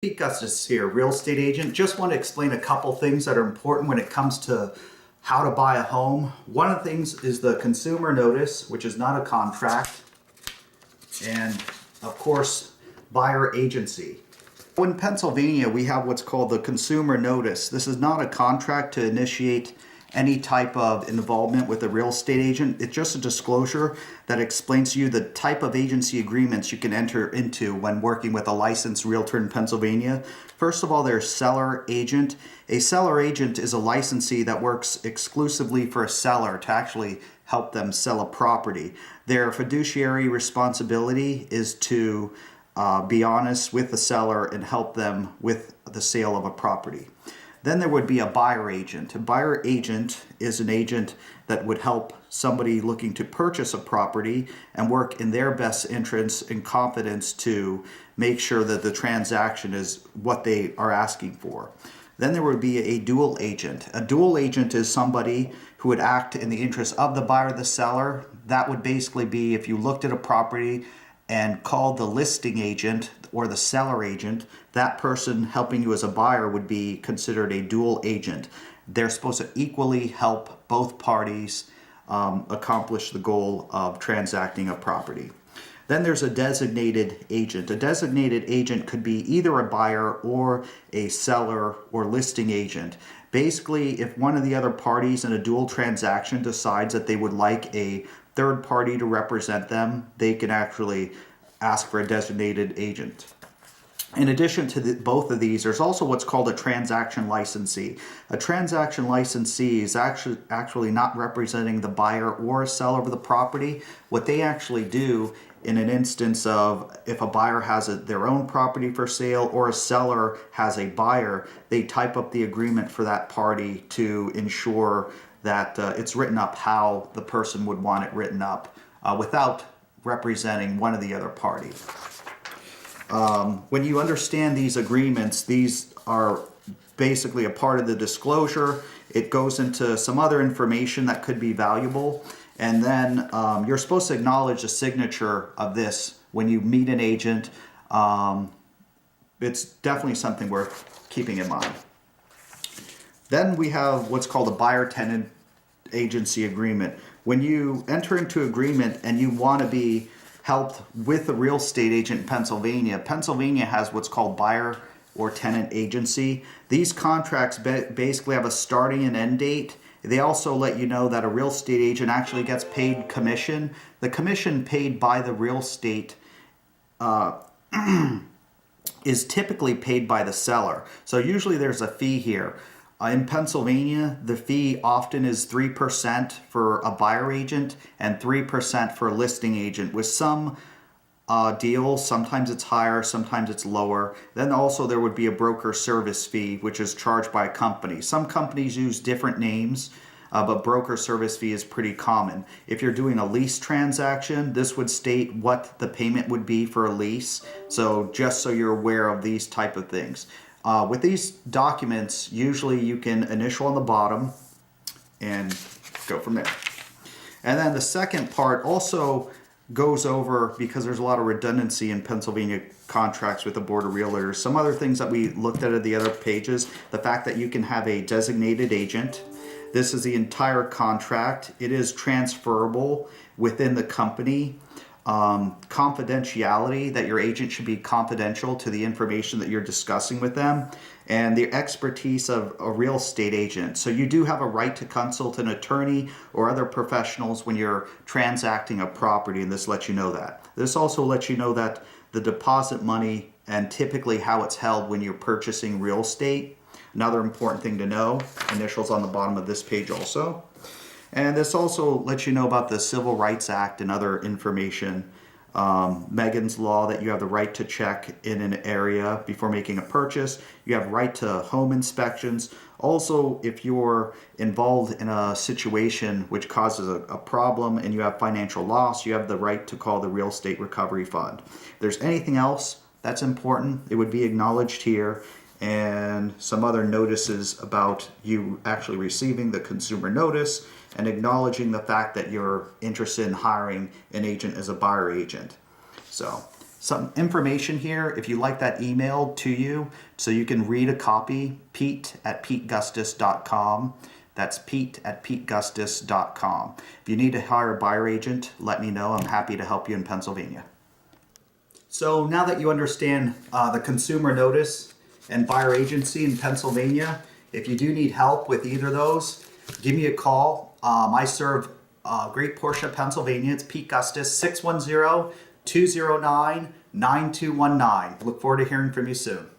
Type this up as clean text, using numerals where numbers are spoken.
Pete Gustis here, real estate agent. Just want to explain a couple things that are important when it comes to how to buy a home. One of the things is the consumer notice, which is not a contract, and of course, buyer agency. In Pennsylvania, we have what's called the consumer notice. This is not a contract to initiate any type of involvement with a real estate agent. It's just a disclosure that explains to you the type of agency agreements you can enter into when working with a licensed realtor in Pennsylvania. First of all, there's seller agent. A seller agent is a licensee that works exclusively for a seller to actually help them sell a property. Their fiduciary responsibility is to be honest with the seller and help them with the sale of a property. Then there would be a buyer agent. A buyer agent is an agent that would help somebody looking to purchase a property and work in their best interest and confidence to make sure that the transaction is what they are asking for. Then there would be a dual agent. A dual agent is somebody who would act in the interest of the buyer or the seller. That would basically be if you looked at a property and called the listing agent or the seller agent, that person helping you as a buyer would be considered a dual agent. They're supposed to equally help both parties accomplish the goal of transacting a property. Then there's a designated agent. A designated agent could be either a buyer or a seller or listing agent. Basically, if one of the other parties in a dual transaction decides that they would like a third party to represent them, they can actually ask for a designated agent. In addition to both of these, there's also what's called a transaction licensee. A transaction licensee is actually not representing the buyer or seller of the property. What they actually do in an instance of if a buyer has their own property for sale or a seller has a buyer, they type up the agreement for that party to ensure that it's written up how the person would want it written up without representing one of the other party. When you understand these agreements, these are basically a part of the disclosure. It goes into some other information that could be valuable. And then you're supposed to acknowledge the signature of this when you meet an agent. It's definitely something worth keeping in mind. Then we have what's called a buyer-tenant agency agreement. When you enter into agreement and you want to be helped with a real estate agent in Pennsylvania, Pennsylvania has what's called buyer or tenant agency. These contracts basically have a starting and end date. They also let you know that a real estate agent actually gets paid commission. The commission paid by the real estate is typically paid by the seller. So usually there's a fee here. In Pennsylvania, the fee often is 3% for a buyer agent and 3% for a listing agent. With some deals, sometimes it's higher, sometimes it's lower. Then also there would be a broker service fee, which is charged by a company. Some companies use different names, but broker service fee is pretty common. If you're doing a lease transaction, this would state what the payment would be for a lease. So just so you're aware of these type of things. With these documents, usually you can initial on the bottom and go from there. And then the second part also goes over, because there's a lot of redundancy in Pennsylvania contracts with the Board of Realtors, some other things that we looked at the other pages, the fact that you can have a designated agent. This is the entire contract. It is transferable within the company. Confidentiality, that your agent should be confidential to the information that you're discussing with them, and the expertise of a real estate agent. So you do have a right to consult an attorney or other professionals when you're transacting a property, and this lets you know that. This also lets you know that the deposit money and typically how it's held when you're purchasing real estate. Another important thing to know, initials on the bottom of this page also. And this also lets you know about the Civil Rights Act and other information. Megan's Law, that you have the right to check in an area before making a purchase. You have right to home inspections. Also, if you're involved in a situation which causes a problem and you have financial loss, you have the right to call the Real Estate Recovery Fund. If there's anything else that's important, it would be acknowledged here, and some other notices about you actually receiving the consumer notice and acknowledging the fact that you're interested in hiring an agent as a buyer agent. So Some information here, if you like that emailed to you, so you can read a copy, pete@petegustis.com. That's pete@petegustis.com. If you need to hire a buyer agent, let me know. I'm happy to help you in Pennsylvania. So now that you understand the consumer notice and buyer agency in Pennsylvania, if you do need help with either of those, give me a call. I serve a great portion of Pennsylvania. It's Pete Gustis, 610-209-9219. Look forward to hearing from you soon.